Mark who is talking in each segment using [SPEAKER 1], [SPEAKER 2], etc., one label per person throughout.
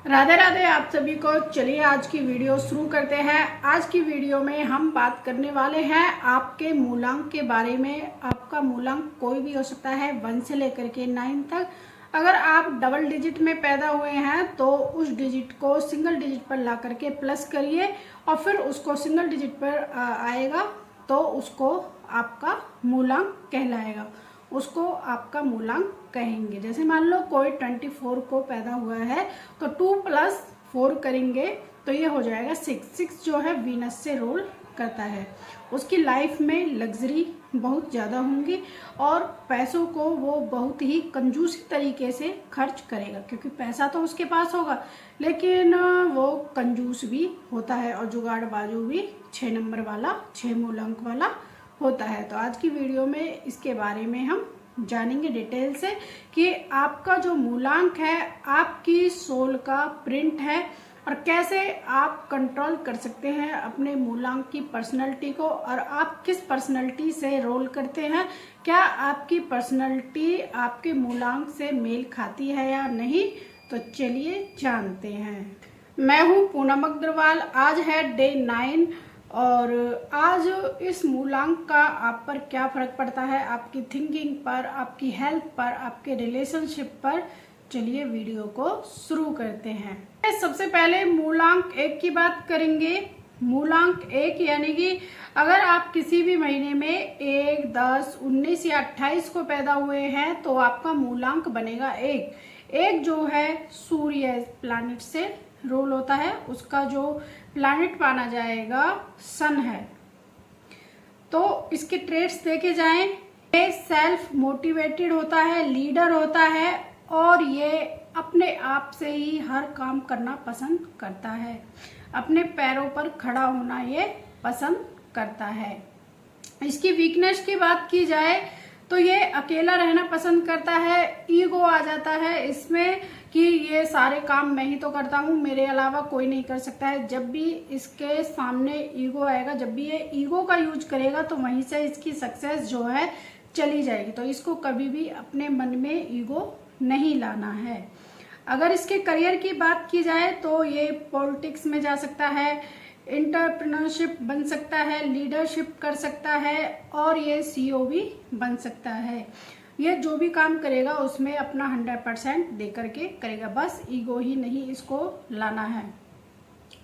[SPEAKER 1] राधे राधे आप सभी को। चलिए आज की वीडियो शुरू करते हैं। आज की वीडियो में हम बात करने वाले हैं आपके मूलांक के बारे में। आपका मूलांक कोई भी हो सकता है, 1 से लेकर के 9 तक। अगर आप डबल डिजिट में पैदा हुए हैं तो उस डिजिट को सिंगल डिजिट पर ला करके प्लस करिए और फिर उसको सिंगल डिजिट पर आएगा तो उसको आपका मूलांक कहलाएगा, उसको आपका मूलांक कहेंगे। जैसे मान लो कोई 24 को पैदा हुआ है तो 2 + 4 करेंगे तो ये हो जाएगा 6 जो है वीनस से रोल करता है। उसकी लाइफ में लग्जरी बहुत ज़्यादा होंगी और पैसों को वो बहुत ही कंजूसी तरीके से खर्च करेगा, क्योंकि पैसा तो उसके पास होगा लेकिन वो कंजूस भी होता है और जुगाड़ बाजू भी 6 नंबर वाला, 6 मूलांक वाला होता है। तो आज की वीडियो में इसके बारे में हम जानेंगे डिटेल से कि आपका जो मूलांक है आपकी सोल का प्रिंट है और कैसे आप कंट्रोल कर सकते हैं अपने मूलांक की पर्सनैलिटी को, और आप किस पर्सनैलिटी से रोल करते हैं, क्या आपकी पर्सनैलिटी आपके मूलांक से मेल खाती है या नहीं। तो चलिए जानते हैं। मैं हूं पूनम अग्रवाल। आज है डे 9 और आज इस मूलांक का आप पर क्या फर्क पड़ता है, आपकी थिंकिंग पर, आपकी हेल्थ पर, आपके रिलेशनशिप पर। चलिए वीडियो को शुरू करते हैं। सबसे पहले मूलांक 1 की बात करेंगे। मूलांक 1 यानी कि अगर आप किसी भी महीने में 1, 10, 19 या 28 को पैदा हुए हैं तो आपका मूलांक बनेगा 1। 1 जो है सूर्य प्लैनेट से रोल होता है, उसका जो प्लैनेट माना जाएगा सन है। तो इसके ट्रेट्स देखे जाएं, ये सेल्फ मोटिवेटेड होता है, लीडर होता है और ये अपने आप से ही हर काम करना पसंद करता है, अपने पैरों पर खड़ा होना ये पसंद करता है। इसकी वीकनेस की बात की जाए तो ये अकेला रहना पसंद करता है। ईगो आ जाता है इसमें कि ये सारे काम मैं ही तो करता हूँ, मेरे अलावा कोई नहीं कर सकता है। जब भी इसके सामने ईगो आएगा, जब भी ये ईगो का यूज करेगा तो वहीं से इसकी सक्सेस जो है चली जाएगी। तो इसको कभी भी अपने मन में ईगो नहीं लाना है। अगर इसके करियर की बात की जाए तो ये पॉलिटिक्स में जा सकता है, एंटरप्रेन्योरशिप बन सकता है, लीडरशिप कर सकता है और ये सीईओ भी बन सकता है। ये जो भी काम करेगा उसमें अपना 100% दे करके करेगा, बस ईगो ही नहीं इसको लाना है।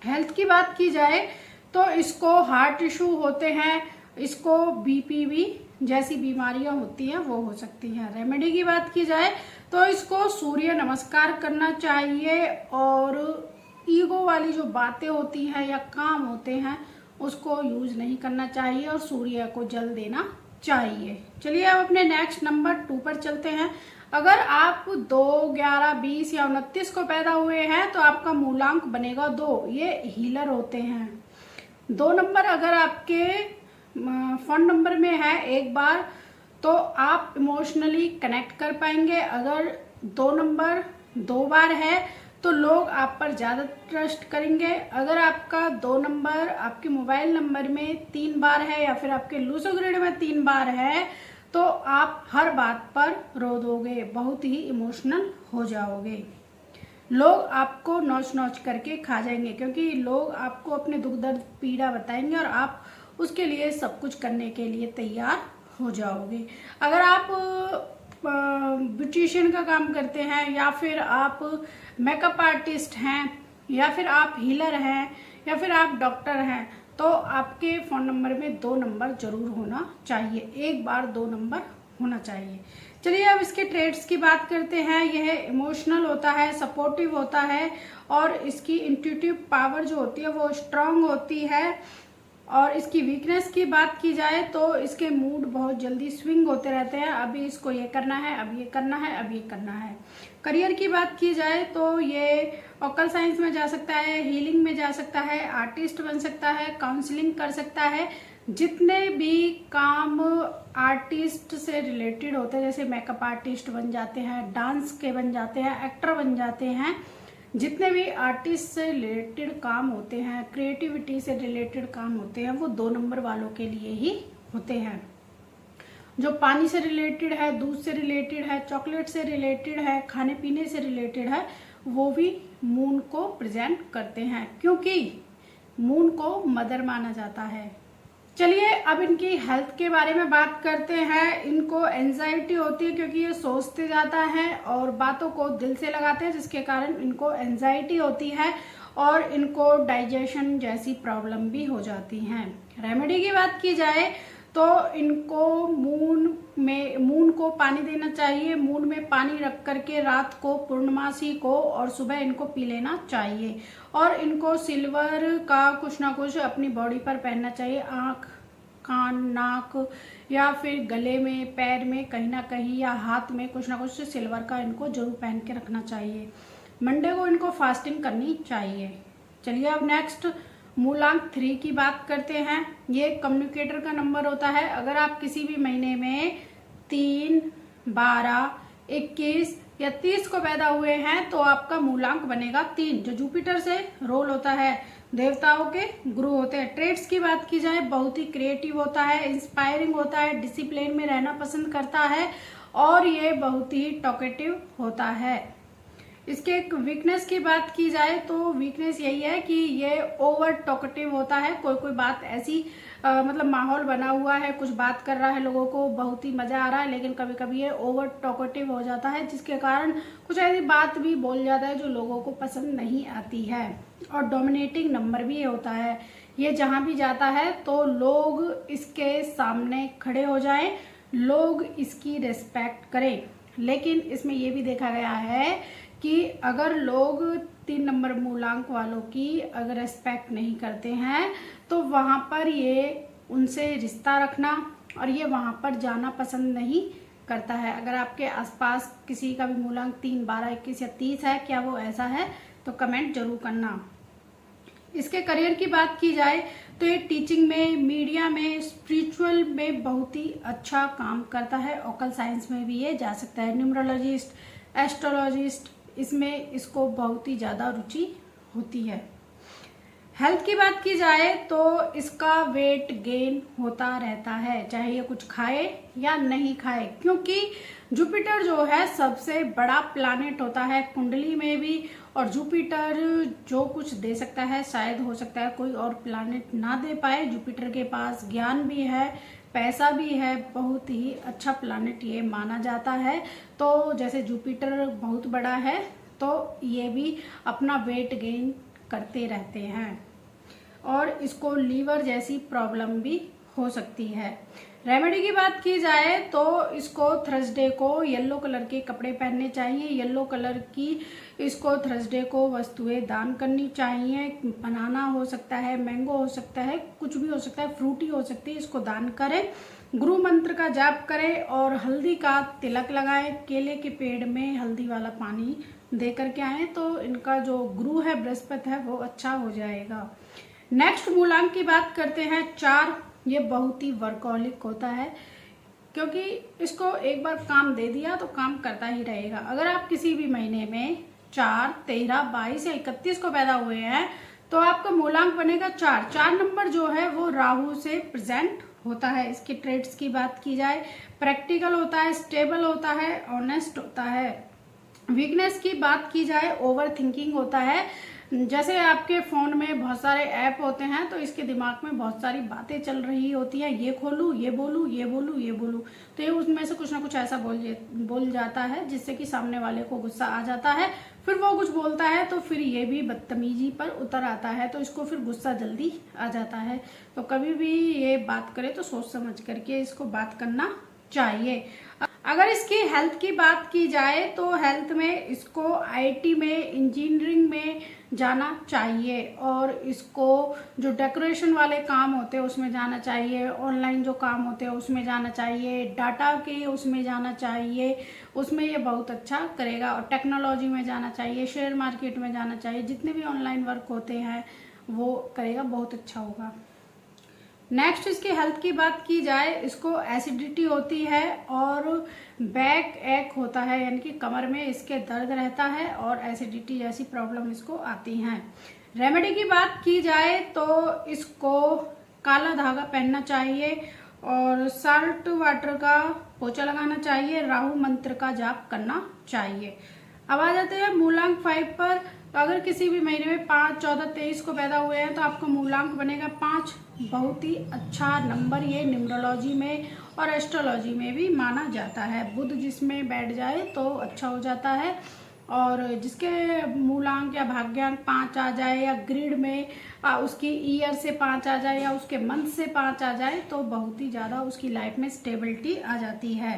[SPEAKER 1] हेल्थ की बात की जाए तो इसको हार्ट इशू होते हैं, इसको बीपी भी जैसी बीमारियां होती हैं वो हो सकती हैं। रेमेडी की बात की जाए तो इसको सूर्य नमस्कार करना चाहिए और ईगो वाली जो बातें होती हैं या काम होते हैं उसको यूज नहीं करना चाहिए और सूर्य को जल देना चाहिए। चलिए अब अपने नेक्स्ट नंबर 2 पर चलते हैं। अगर आप 2, 11, 20 या 29 को पैदा हुए हैं तो आपका मूलांक बनेगा 2। ये हीलर होते हैं। 2 नंबर अगर आपके फोन नंबर में है एक बार तो आप इमोशनली कनेक्ट कर पाएंगे। अगर 2 नंबर 2 बार है तो लोग आप पर ज्यादा ट्रस्ट करेंगे। अगर आपका 2 नंबर आपके मोबाइल नंबर में 3 बार है या फिर आपके लूसो ग्रिड में 3 बार है तो आप हर बात पर रो दोगे, बहुत ही इमोशनल हो जाओगे। लोग आपको नोच नोच करके खा जाएंगे, क्योंकि लोग आपको अपने दुख दर्द पीड़ा बताएंगे और आप उसके लिए सब कुछ करने के लिए तैयार हो जाओगे। अगर आप ब्यूटिशियन का काम करते हैं या फिर आप मेकअप आर्टिस्ट हैं या फिर आप हीलर हैं या फिर आप डॉक्टर हैं तो आपके फोन नंबर में 2 नंबर जरूर होना चाहिए। एक बार 2 नंबर होना चाहिए। चलिए अब इसके ट्रेड्स की बात करते हैं। यह इमोशनल होता है, सपोर्टिव होता है और इसकी इंट्यूटिव पावर जो होती है वो स्ट्रांग होती है। और इसकी वीकनेस की बात की जाए तो इसके मूड बहुत जल्दी स्विंग होते रहते हैं, अभी इसको ये करना है, अब ये करना है, अब ये करना है। करियर की बात की जाए तो ये ऑकल साइंस में जा सकता है, हीलिंग में जा सकता है, आर्टिस्ट बन सकता है, काउंसलिंग कर सकता है। जितने भी काम आर्टिस्ट से रिलेटेड होते हैं, जैसे मेकअप आर्टिस्ट बन जाते हैं, डांस के बन जाते हैं, एक्टर बन जाते हैं, जितने भी आर्टिस्ट से रिलेटेड काम होते हैं, क्रिएटिविटी से रिलेटेड काम होते हैं वो 2 नंबर वालों के लिए ही होते हैं। जो पानी से रिलेटेड है, दूध से रिलेटेड है, चॉकलेट से रिलेटेड है, खाने पीने से रिलेटेड है, वो भी मून को प्रेजेंट करते हैं, क्योंकि मून को मदर माना जाता है। चलिए अब इनकी हेल्थ के बारे में बात करते हैं। इनको एंजाइटी होती है क्योंकि ये सोचते जाता है और बातों को दिल से लगाते हैं, जिसके कारण इनको एंजाइटी होती है और इनको डाइजेशन जैसी प्रॉब्लम भी हो जाती हैं। रेमेडी की बात की जाए तो इनको मून को पानी देना चाहिए। मून में पानी रख करके रात को, पूर्णमासी को और सुबह इनको पी लेना चाहिए। और इनको सिल्वर का कुछ ना कुछ अपनी बॉडी पर पहनना चाहिए, आँख, कान, नाक या फिर गले में, पैर में कहीं ना कहीं, या हाथ में कुछ ना कुछ सिल्वर का इनको जरूर पहन के रखना चाहिए। मंडे को इनको फास्टिंग करनी चाहिए। चलिए अब नेक्स्ट मूलांक 3 की बात करते हैं। ये कम्युनिकेटर का नंबर होता है। अगर आप किसी भी महीने में 3, 12, 21 या 30 को पैदा हुए हैं तो आपका मूलांक बनेगा 3, जो जुपिटर से रोल होता है, देवताओं के गुरु होते हैं। ट्रेड्स की बात की जाए, बहुत ही क्रिएटिव होता है, इंस्पायरिंग होता है, डिसिप्लिन में रहना पसंद करता है और ये बहुत ही टॉकेटिव होता है। इसके एक वीकनेस की बात की जाए तो वीकनेस यही है कि ये ओवर टॉकेटिव होता है। कोई कोई बात ऐसी मतलब माहौल बना हुआ है, कुछ बात कर रहा है, लोगों को बहुत ही मजा आ रहा है, लेकिन कभी कभी ये ओवर टॉकेटिव हो जाता है, जिसके कारण कुछ ऐसी बात भी बोल जाता है जो लोगों को पसंद नहीं आती है। और डोमिनेटिंग नंबर भी ये होता है। ये जहां भी जाता है तो लोग इसके सामने खड़े हो जाएं, लोग इसकी रेस्पेक्ट करें। लेकिन इसमें ये भी देखा गया है कि अगर लोग 3 नंबर मूलांक वालों की अगर रेस्पेक्ट नहीं करते हैं तो वहाँ पर ये उनसे रिश्ता रखना और ये वहाँ पर जाना पसंद नहीं करता है। अगर आपके आसपास किसी का भी मूलांक 3, 12, 21 या 30 है, क्या वो ऐसा है, तो कमेंट जरूर करना। इसके करियर की बात की जाए तो ये टीचिंग में, मीडिया में, स्पिरिचुअल में बहुत ही अच्छा काम करता है। ओकल साइंस में भी ये जा सकता है। न्यूमरोलॉजिस्ट, एस्ट्रोलॉजिस्ट, इसमें इसको बहुत ही ज़्यादा रुचि होती है। हेल्थ की बात की जाए तो इसका वेट गेन होता रहता है, चाहे ये कुछ खाए या नहीं खाए, क्योंकि जुपिटर जो है सबसे बड़ा प्लैनेट होता है कुंडली में भी। और जुपिटर जो कुछ दे सकता है, शायद हो सकता है कोई और प्लैनेट ना दे पाए। जुपिटर के पास ज्ञान भी है, पैसा भी है, बहुत ही अच्छा प्लैनेट ये माना जाता है। तो जैसे जुपिटर बहुत बड़ा है तो ये भी अपना वेट गेन करते रहते हैं और इसको लीवर जैसी प्रॉब्लम भी हो सकती है। रेमेडी की बात की जाए तो इसको थर्सडे को येलो कलर के कपड़े पहनने चाहिए। येलो कलर की इसको थर्सडे को वस्तुएं दान करनी चाहिए। बनाना हो सकता है, मैंगो हो सकता है, कुछ भी हो सकता है, फ्रूटी हो सकती है, इसको दान करें। गुरु मंत्र का जाप करें और हल्दी का तिलक लगाएं। केले के पेड़ में हल्दी वाला पानी दे करके आए तो इनका जो गुरु है, बृहस्पति है, वो अच्छा हो जाएगा। नेक्स्ट मूलांक की बात करते हैं 4। ये बहुत ही वर्कहोलिक होता है, क्योंकि इसको एक बार काम दे दिया तो काम करता ही रहेगा। अगर आप किसी भी महीने में 4, 13, 22 या 31 को पैदा हुए हैं तो आपका मूलांक बनेगा 4। 4 नंबर जो है वो राहु से प्रेजेंट होता है। इसके ट्रेड्स की बात की जाए, प्रैक्टिकल होता है, स्टेबल होता है, ऑनेस्ट होता है। वीकनेस की बात की जाए, ओवर थिंकिंग होता है। जैसे आपके फोन में बहुत सारे ऐप होते हैं तो इसके दिमाग में बहुत सारी बातें चल रही होती है, ये खोलूं, ये बोलूं, ये बोलूं, ये बोलूं, तो ये उसमें से कुछ ना कुछ ऐसा बोल जाता है जिससे कि सामने वाले को गुस्सा आ जाता है। फिर वो कुछ बोलता है तो फिर ये भी बदतमीजी पर उतर आता है, तो इसको फिर गुस्सा जल्दी आ जाता है। तो कभी भी ये बात करे तो सोच समझ करके इसको बात करना चाहिए। अगर इसकी हेल्थ की बात की जाए तो हेल्थ में इसको आईटी में, इंजीनियरिंग में जाना चाहिए और इसको जो डेकोरेशन वाले काम होते हैं उसमें जाना चाहिए, ऑनलाइन जो काम होते हैं उसमें जाना चाहिए, डाटा के उसमें जाना चाहिए, उसमें ये बहुत अच्छा करेगा। और टेक्नोलॉजी में जाना चाहिए, शेयर मार्केट में जाना चाहिए, जितने भी ऑनलाइन वर्क होते हैं वो करेगा, बहुत अच्छा होगा। नेक्स्ट इसकी हेल्थ की बात की जाए, इसको एसिडिटी होती है और बैक एक होता है, यानी कि कमर में इसके दर्द रहता है और एसिडिटी जैसी प्रॉब्लम इसको आती हैं। रेमेडी की बात की जाए तो इसको काला धागा पहनना चाहिए और साल्ट वाटर का पोछा लगाना चाहिए, राहु मंत्र का जाप करना चाहिए। अब आ जाते हैं मूलांक 5 पर। तो अगर किसी भी महीने में 5, 14, 23 को पैदा हुए हैं तो आपका मूलांक बनेगा 5। बहुत ही अच्छा नंबर ये न्यूमरोलॉजी में और एस्ट्रोलॉजी में भी माना जाता है। बुध जिसमें बैठ जाए तो अच्छा हो जाता है, और जिसके मूलांक या भाग्यांक 5 आ जाए या ग्रिड में उसकी ईयर से 5 आ जाए या उसके मंथ से 5 आ जाए तो बहुत ही ज़्यादा उसकी लाइफ में स्टेबिलिटी आ जाती है।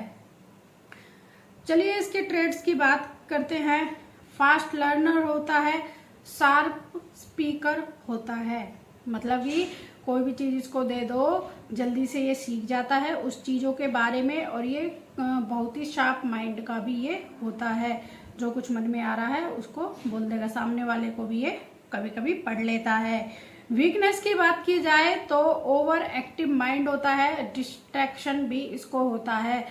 [SPEAKER 1] चलिए इसके ट्रेड्स की बात करते हैं। फास्ट लर्नर होता है, शार्प स्पीकर होता है, मतलब कि कोई भी चीज़ इसको दे दो जल्दी से ये सीख जाता है उस चीज़ों के बारे में, और ये बहुत ही शार्प माइंड का भी ये होता है। जो कुछ मन में आ रहा है उसको बोल देगा, सामने वाले को भी ये कभी कभी पढ़ लेता है। वीकनेस की बात की जाए तो ओवर एक्टिव माइंड होता है, डिस्ट्रैक्शन भी इसको होता है।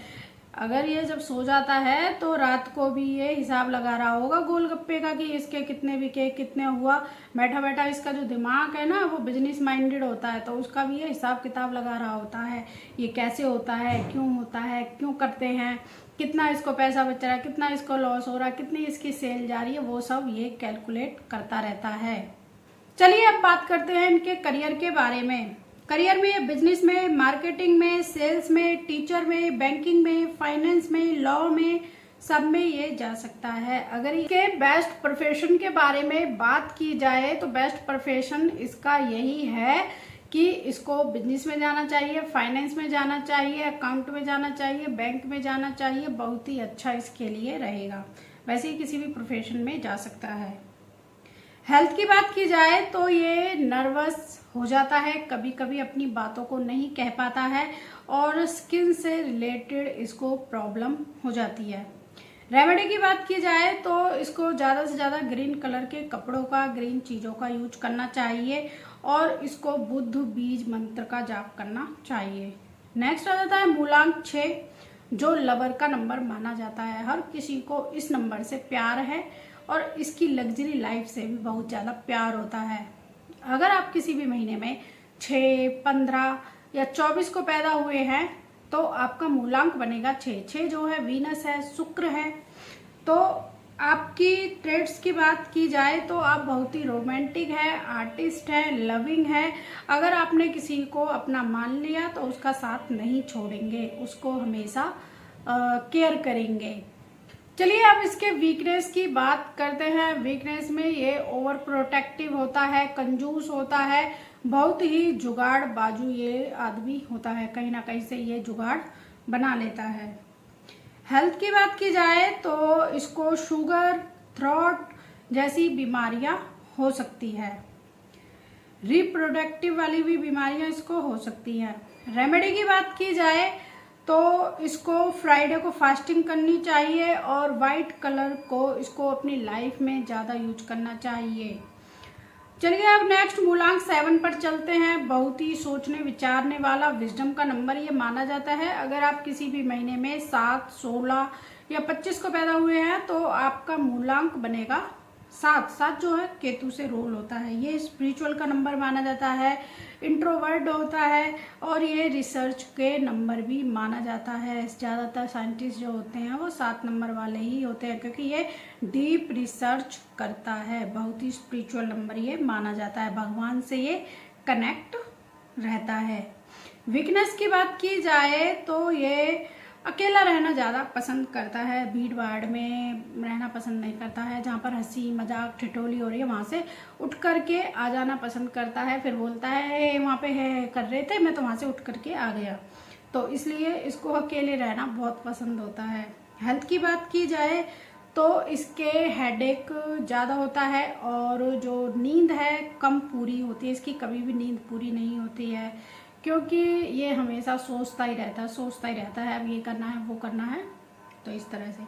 [SPEAKER 1] अगर ये जब सो जाता है तो रात को भी ये हिसाब लगा रहा होगा गोलगप्पे का कि इसके कितने बिके, कितने हुआ। बैठा बैठा इसका जो दिमाग है ना वो बिजनेस माइंडेड होता है, तो उसका भी ये हिसाब किताब लगा रहा होता है, ये कैसे होता है, क्यों होता है, क्यों करते हैं, कितना इसको पैसा बच रहा है, कितना इसको लॉस हो रहा है, कितनी इसकी सेल जा रही है, वो सब ये कैलकुलेट करता रहता है। चलिए अब बात करते हैं इनके करियर के बारे में। करियर में बिजनेस में, मार्केटिंग में, सेल्स में, टीचर में, बैंकिंग में, फाइनेंस में, लॉ में, सब में ये जा सकता है। अगर इसके बेस्ट प्रोफेशन के बारे में बात की जाए तो बेस्ट प्रोफेशन इसका यही है कि इसको बिजनेस में जाना चाहिए, फाइनेंस में जाना चाहिए, अकाउंट में जाना चाहिए, बैंक में जाना चाहिए। बहुत ही अच्छा इसके लिए रहेगा। वैसे ही किसी भी प्रोफेशन में जा सकता है। हेल्थ की बात की जाए तो ये नर्वस हो जाता है, कभी कभी अपनी बातों को नहीं कह पाता है, और स्किन से रिलेटेड इसको प्रॉब्लम हो जाती है। रेमेडी की बात की जाए तो इसको ज़्यादा से ज़्यादा ग्रीन कलर के कपड़ों का, ग्रीन चीज़ों का यूज करना चाहिए, और इसको बुध बीज मंत्र का जाप करना चाहिए। नेक्स्ट आ जाता है मूलांक 6, जो लवर का नंबर माना जाता है। हर किसी को इस नंबर से प्यार है और इसकी लग्जरी लाइफ से भी बहुत ज़्यादा प्यार होता है। अगर आप किसी भी महीने में 6, 15 या 24 को पैदा हुए हैं तो आपका मूलांक बनेगा 6। 6 जो है वीनस है, शुक्र है। तो आपकी ट्रेड्स की बात की जाए तो आप बहुत ही रोमांटिक है, आर्टिस्ट है, लविंग है। अगर आपने किसी को अपना मान लिया तो उसका साथ नहीं छोड़ेंगे, उसको हमेशा केयर करेंगे। चलिए अब इसके वीकनेस की बात करते हैं। वीकनेस में ये ओवर प्रोटेक्टिव होता है, कंजूस होता है, बहुत ही जुगाड़ बाजू ये आदमी होता है, कहीं ना कहीं से ये जुगाड़ बना लेता है। हेल्थ की बात की जाए तो इसको शुगर, थ्रोट जैसी बीमारियां हो सकती है। रिप्रोडक्टिव वाली भी बीमारियां इसको हो सकती हैं। रेमेडी की बात की जाए तो इसको फ्राइडे को फास्टिंग करनी चाहिए, और वाइट कलर को इसको अपनी लाइफ में ज़्यादा यूज करना चाहिए। चलिए अब नेक्स्ट मूलांक 7 पर चलते हैं। बहुत ही सोचने विचारने वाला, विजडम का नंबर ये माना जाता है। अगर आप किसी भी महीने में 7, 16 या 25 को पैदा हुए हैं तो आपका मूलांक बनेगा 7। 7 जो है केतु से रोल होता है। ये स्पिरिचुअल का नंबर माना जाता है, इंट्रोवर्ट होता है, और ये रिसर्च के नंबर भी माना जाता है। ज़्यादातर साइंटिस्ट जो होते हैं वो 7 नंबर वाले ही होते हैं, क्योंकि ये डीप रिसर्च करता है। बहुत ही स्पिरिचुअल नंबर ये माना जाता है, भगवान से ये कनेक्ट रहता है। वीकनेस की बात की जाए तो ये अकेला रहना ज़्यादा पसंद करता है, भीड़ भाड़ में रहना पसंद नहीं करता है। जहाँ पर हंसी मजाक ठिठोली हो रही है वहाँ से उठ करके आ जाना पसंद करता है, फिर बोलता है वहाँ पे है कर रहे थे, मैं तो वहाँ से उठ करके आ गया। तो इसलिए इसको अकेले रहना बहुत पसंद होता है। हेल्थ की बात की जाए तो इसके हेडेक ज़्यादा होता है, और जो नींद है कम पूरी होती है इसकी, कभी भी नींद पूरी नहीं होती है, क्योंकि ये हमेशा सोचता ही रहता है अब ये करना है, वो करना है। तो इस तरह से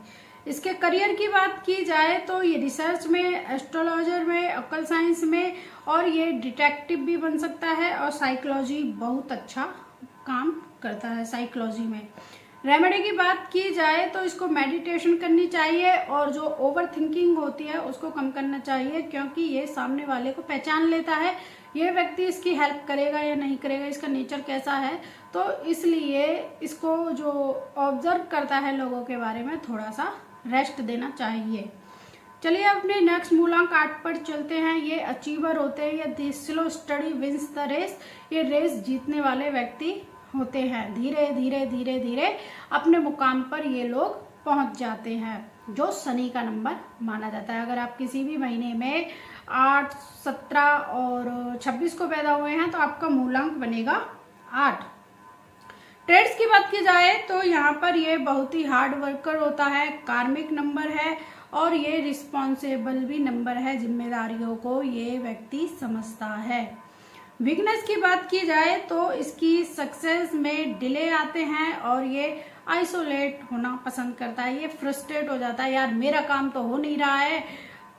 [SPEAKER 1] इसके करियर की बात की जाए तो ये रिसर्च में, एस्ट्रोलॉजर में, अकल साइंस में, और ये डिटेक्टिव भी बन सकता है, और साइकोलॉजी बहुत अच्छा काम करता है साइकोलॉजी में। रेमेडी की बात की जाए तो इसको मेडिटेशन करनी चाहिए, और जो ओवर थिंकिंग होती है उसको कम करना चाहिए, क्योंकि ये सामने वाले को पहचान लेता है ये व्यक्ति इसकी हेल्प करेगा या नहीं करेगा, इसका नेचर कैसा है। तो इसलिए इसको जो ऑब्जर्व करता है लोगों के बारे में थोड़ा सा रेस्ट देना चाहिए। चलिए अपने नेक्स्ट मूलांक 8 पर चलते हैं। ये अचीवर होते हैं, ये the slow study wins the race. ये रेस जीतने वाले व्यक्ति होते हैं। धीरे धीरे धीरे धीरे अपने मुकाम पर ये लोग पहुंच जाते हैं, जो शनि का नंबर माना जाता है। अगर आप किसी भी महीने में 8, 17 और 26 को पैदा हुए हैं तो आपका मूलांक बनेगा 8। ट्रेड्स की बात की जाए तो यहाँ पर ये बहुत ही हार्ड वर्कर होता है, कार्मिक नंबर है और ये रिस्पॉन्सिबल भी नंबर है। जिम्मेदारियों को ये व्यक्ति समझता है। वीकनेस की बात की जाए तो इसकी सक्सेस में डिले आते हैं और ये आइसोलेट होना पसंद करता है। ये फ्रस्ट्रेट हो जाता है, यार मेरा काम तो हो नहीं रहा है,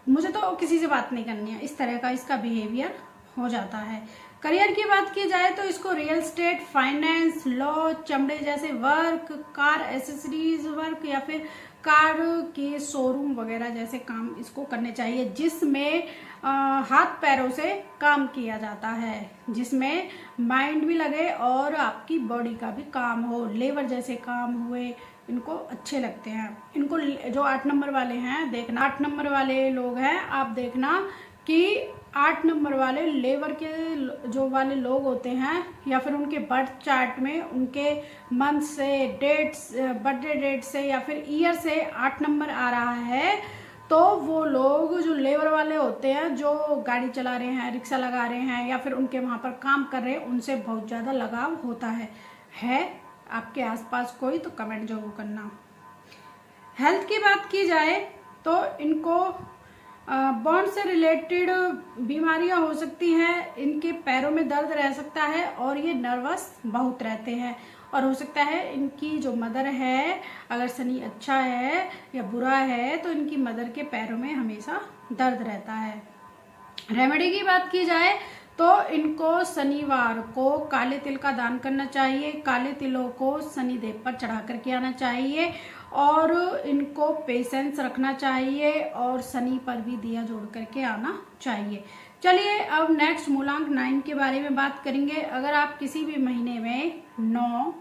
[SPEAKER 1] मुझे तो किसी से बात नहीं करनी है, इस तरह का इसका बिहेवियर हो जाता है। करियर की बात की जाए तो इसको रियल एस्टेट, फाइनेंस, लॉ, चमड़े जैसे वर्क, कार एसेसरीज वर्क या फिर कार के शोरूम वगैरह जैसे काम इसको करने चाहिए, जिसमें हाथ पैरों से काम किया जाता है, जिसमें माइंड भी लगे और आपकी बॉडी का भी काम हो। लेबर जैसे काम हुए इनको अच्छे लगते हैं। इनको जो 8 नंबर वाले हैं, देखना 8 नंबर वाले लोग हैं, आप देखना कि 8 नंबर वाले लेबर के जो वाले लोग होते हैं या फिर उनके बर्थ चार्ट में उनके मंथ से, डेट्स, बर्थडे डेट से या फिर ईयर से 8 नंबर आ रहा है, तो वो लोग जो लेबर वाले होते हैं, जो गाड़ी चला रहे हैं, रिक्शा लगा रहे हैं या फिर उनके वहाँ पर काम कर रहे हैं, उनसे बहुत ज़्यादा लगाव होता है आपके आसपास कोई तो कमेंट जरूर करना। हेल्थ की बात की जाए तो इनको बॉन्ड से रिलेटेड बीमारियां हो सकती हैं, इनके पैरों में दर्द रह सकता है और ये नर्वस बहुत रहते हैं। और हो सकता है इनकी जो मदर है, अगर शनि अच्छा है या बुरा है तो इनकी मदर के पैरों में हमेशा दर्द रहता है। रेमेडी की बात की जाए तो इनको शनिवार को काले तिल का दान करना चाहिए। काले तिलों को शनिदेव पर चढ़ा करके आना चाहिए और इनको पेशेंस रखना चाहिए और शनि पर भी दिया जोड़ करके आना चाहिए। चलिए अब नेक्स्ट मूलांक 9 के बारे में बात करेंगे। अगर आप किसी भी महीने में 9,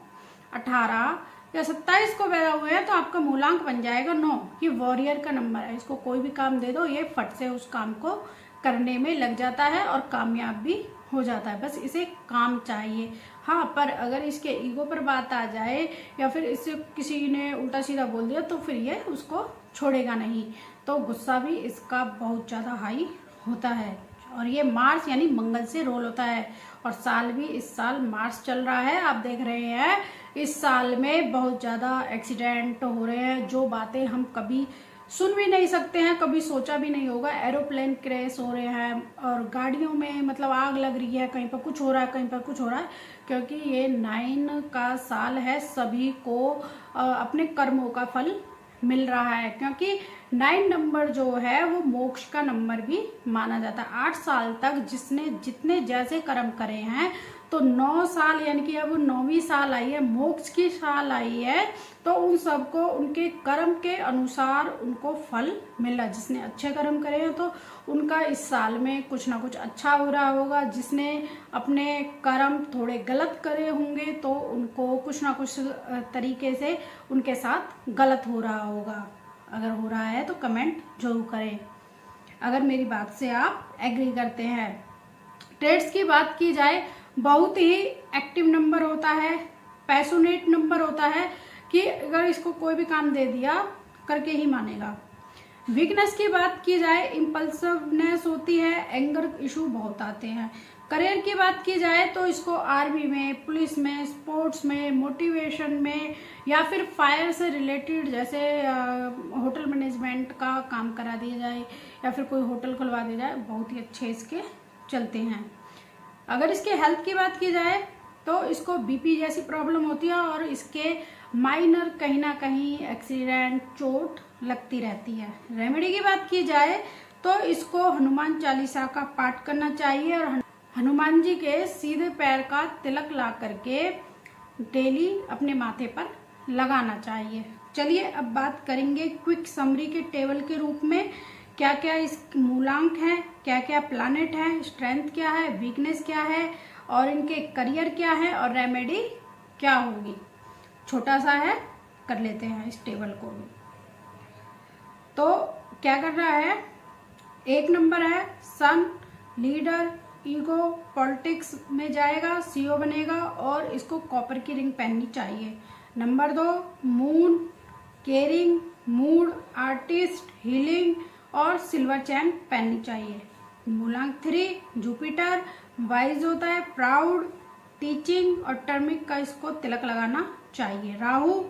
[SPEAKER 1] 18 या 27 को पैदा हुए हैं तो आपका मूलांक बन जाएगा 9। ये वॉरियर का नंबर है, इसको कोई भी काम दे दो ये फट से उस काम को करने में लग जाता है और कामयाब भी हो जाता है। बस इसे काम चाहिए। हाँ, पर अगर इसके ईगो पर बात आ जाए या फिर इससे किसी ने उल्टा सीधा बोल दिया तो फिर ये उसको छोड़ेगा नहीं, तो गुस्सा भी इसका बहुत ज़्यादा हाई होता है। और ये मार्स यानी मंगल से रोल होता है और साल भी इस साल मार्च चल रहा है। आप देख रहे हैं इस साल में बहुत ज़्यादा एक्सीडेंट हो रहे हैं, जो बातें हम कभी सुन भी नहीं सकते हैं, कभी सोचा भी नहीं होगा। एरोप्लेन क्रैश हो रहे हैं और गाड़ियों में मतलब आग लग रही है, कहीं पर कुछ हो रहा है, कहीं पर कुछ हो रहा है, क्योंकि ये 9 का साल है। सभी को अपने कर्मों का फल मिल रहा है, क्योंकि 9 नंबर जो है वो मोक्ष का नंबर भी माना जाता है। 8 साल तक जिसने जितने जैसे कर्म करे हैं, तो 9 साल यानी कि अब 9वीं साल आई है, मोक्ष की साल आई है, तो उन सबको उनके कर्म के अनुसार उनको फल मिल रहा है। जिसने अच्छे कर्म करे हैं तो उनका इस साल में कुछ ना कुछ अच्छा हो रहा होगा। जिसने अपने कर्म थोड़े गलत करे होंगे तो उनको कुछ ना कुछ तरीके से उनके साथ गलत हो रहा होगा। अगर हो रहा है तो कमेंट जरूर करें, अगर मेरी बात से आप एग्री करते हैं। ट्रेड्स की बात की जाए, बहुत ही एक्टिव नंबर होता है, पैशनेट नंबर होता है कि अगर इसको कोई भी काम दे दिया करके ही मानेगा। वीकनेस की बात की जाए, इम्पल्सिवनेस होती है, एंगर इशू बहुत आते हैं। करियर की बात की जाए तो इसको आर्मी में, पुलिस में, स्पोर्ट्स में, मोटिवेशन में या फिर फायर से रिलेटेड जैसे होटल मैनेजमेंट का काम करा दिया जाए या फिर कोई होटल खुलवा दिया जाए, बहुत ही अच्छे इसके चलते हैं। अगर इसके हेल्थ की बात की जाए तो इसको बीपी जैसी प्रॉब्लम होती है और इसके माइनर कहीं ना कहीं एक्सीडेंट, चोट लगती रहती है। रेमेडी की बात की जाए तो इसको हनुमान चालीसा का पाठ करना चाहिए और हनुमान जी के सीधे पैर का तिलक ला करके डेली अपने माथे पर लगाना चाहिए। चलिए अब बात करेंगे क्विक समरी के टेबल के रूप में, क्या क्या इस मूलांक हैं, क्या क्या प्लैनेट है, स्ट्रेंथ क्या है, वीकनेस क्या है और इनके करियर क्या है और रेमेडी क्या होगी। छोटा सा है, कर लेते हैं इस टेबल को भी। तो क्या कर रहा है? 1 नंबर है सन, लीडर, ईगो, पॉलिटिक्स में जाएगा, सीईओ बनेगा और इसको कॉपर की रिंग पहननी चाहिए। Number 2 moon, caring, mood, artist, healing और सिल्वर चैन पहननी चाहिए। मूलांक 3 जुपिटर, वाइज होता है, प्राउड, टीचिंग और टर्मिक का इसको तिलक लगाना चाहिए। राहु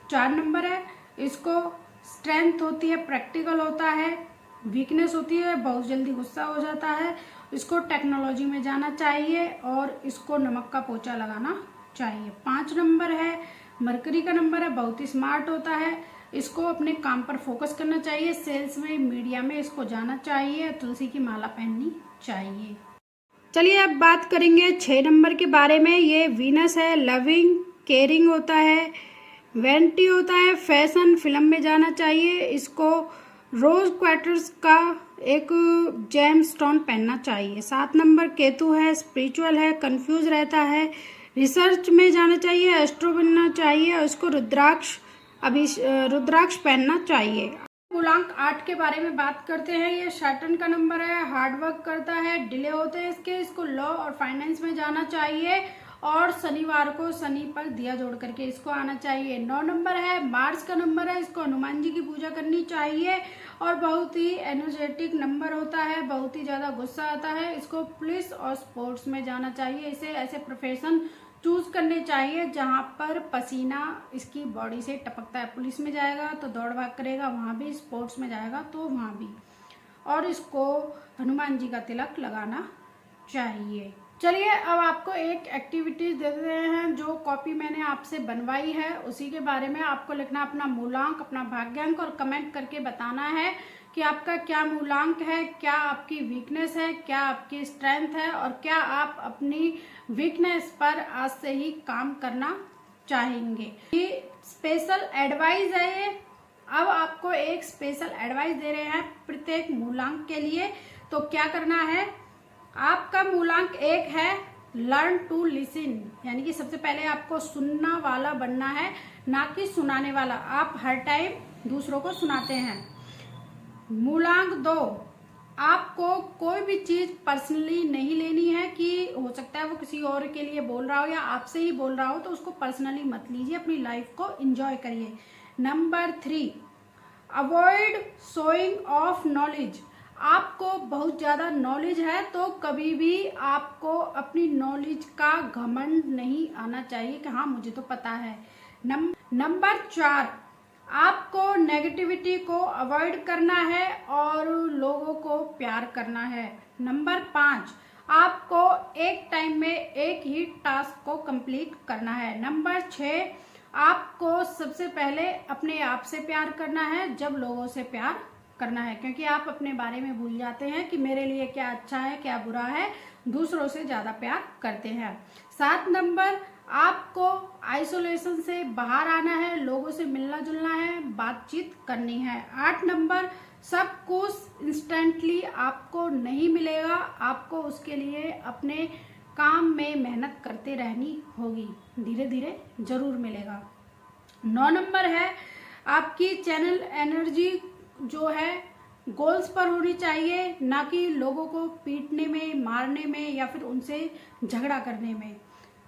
[SPEAKER 1] 4 नंबर है, इसको स्ट्रेंथ होती है, प्रैक्टिकल होता है, वीकनेस होती है, बहुत जल्दी गुस्सा हो जाता है, इसको टेक्नोलॉजी में जाना चाहिए और इसको नमक का पोछा लगाना चाहिए। 5 नंबर है, मरकरी का नंबर है, बहुत ही स्मार्ट होता है, इसको अपने काम पर फोकस करना चाहिए, सेल्स में, मीडिया में इसको जाना चाहिए, तुलसी की माला पहननी चाहिए। चलिए अब बात करेंगे 6 नंबर के बारे में। ये वीनस है, लविंग, केयरिंग होता है, वेंटी होता है, फैशन, फिल्म में जाना चाहिए, इसको रोज क्वार्टर्स का एक जेम स्टोन पहनना चाहिए। 7 नंबर केतु है, स्पिरिचुअल है, कंफ्यूज रहता है, रिसर्च में जाना चाहिए, एस्ट्रो बनना चाहिए और इसको रुद्राक्ष पहनना चाहिए। मूलांक 8 के बारे में बात करते हैं। ये सैटर्न का नंबर है, हार्ड वर्क करता है, डिले होते हैं इसको लॉ और फाइनेंस में जाना चाहिए और शनिवार को शनि पर दिया जोड़ करके इसको आना चाहिए। 9 नंबर है, मार्च का नंबर है, इसको हनुमान जी की पूजा करनी चाहिए और बहुत ही एनर्जेटिक नंबर होता है, बहुत ही ज्यादा गुस्सा आता है, इसको पुलिस और स्पोर्ट्स में जाना चाहिए। इसे ऐसे प्रोफेशन चूज करने चाहिए जहां पर पसीना इसकी बॉडी से टपकता है। पुलिस में जाएगा तो दौड़ भाग करेगा वहां भी, स्पोर्ट्स में जाएगा तो वहां भी, और इसको हनुमान जी का तिलक लगाना चाहिए। चलिए अब आपको एक एक्टिविटीज दे रहे हैं, जो कॉपी मैंने आपसे बनवाई है उसी के बारे में आपको लिखना अपना मूलांक, अपना भाग्यांक और कमेंट करके बताना है कि आपका क्या मूलांक है, क्या आपकी वीकनेस है, क्या आपकी स्ट्रेंथ है और क्या आप अपनी वीकनेस पर आज से ही काम करना चाहेंगे। ये स्पेशल एडवाइस है ये। अब आपको एक स्पेशल एडवाइस दे रहे हैं प्रत्येक मूलांक के लिए। तो क्या करना है, आपका मूलांक 1 है लर्न टू लिसन, यानी कि सबसे पहले आपको सुनना वाला बनना है, ना कि सुनाने वाला। आप हर टाइम दूसरों को सुनाते हैं। मूलांक 2, आपको कोई भी चीज पर्सनली नहीं लेनी है कि हो सकता है वो किसी और के लिए बोल रहा हो या आपसे ही बोल रहा हो, तो उसको पर्सनली मत लीजिए, अपनी लाइफ को एंजॉय करिए। Number 3, avoid showing off knowledge. आपको बहुत ज्यादा नॉलेज है तो कभी भी आपको अपनी नॉलेज का घमंड नहीं आना चाहिए कि हाँ मुझे तो पता है। नंबर 4, आपको नेगेटिविटी को अवॉइड करना है और लोगों को प्यार करना है। नंबर 5, आपको एक टाइम में एक ही टास्क को कंप्लीट करना है। नंबर 6, आपको सबसे पहले अपने आप से प्यार करना है जब लोगों से प्यार करना है, क्योंकि आप अपने बारे में भूल जाते हैं कि मेरे लिए क्या अच्छा है क्या बुरा है, दूसरों से ज्यादा प्यार करते हैं। 7 नंबर, आपको आइसोलेशन से बाहर आना है, लोगों से मिलना जुलना है, बातचीत करनी है। 8 नंबर, सब कुछ इंस्टेंटली आपको नहीं मिलेगा, आपको उसके लिए अपने काम में मेहनत करते रहनी होगी, धीरे धीरे जरूर मिलेगा। 9 नंबर है, आपकी चैनल एनर्जी जो है गोल्स पर होनी चाहिए, ना कि लोगों को पीटने में, मारने में या फिर उनसे झगड़ा करने में।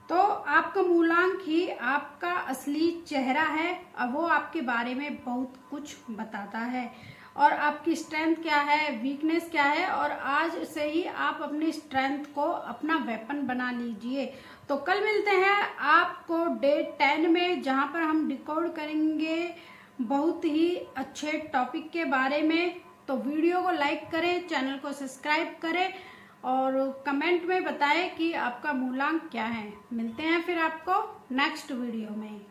[SPEAKER 1] तो आपका मूलांक ही आपका असली चेहरा है और वो आपके बारे में बहुत कुछ बताता है, और आपकी स्ट्रेंथ क्या है, वीकनेस क्या है, और आज से ही आप अपनी स्ट्रेंथ को अपना वेपन बना लीजिए। तो कल मिलते हैं आपको डे 10 में, जहां पर हम डिकोड करेंगे बहुत ही अच्छे टॉपिक के बारे में। तो वीडियो को लाइक करें, चैनल को सब्सक्राइब करें और कमेंट में बताएं कि आपका मूलांक क्या है। मिलते हैं फिर आपको नेक्स्ट वीडियो में।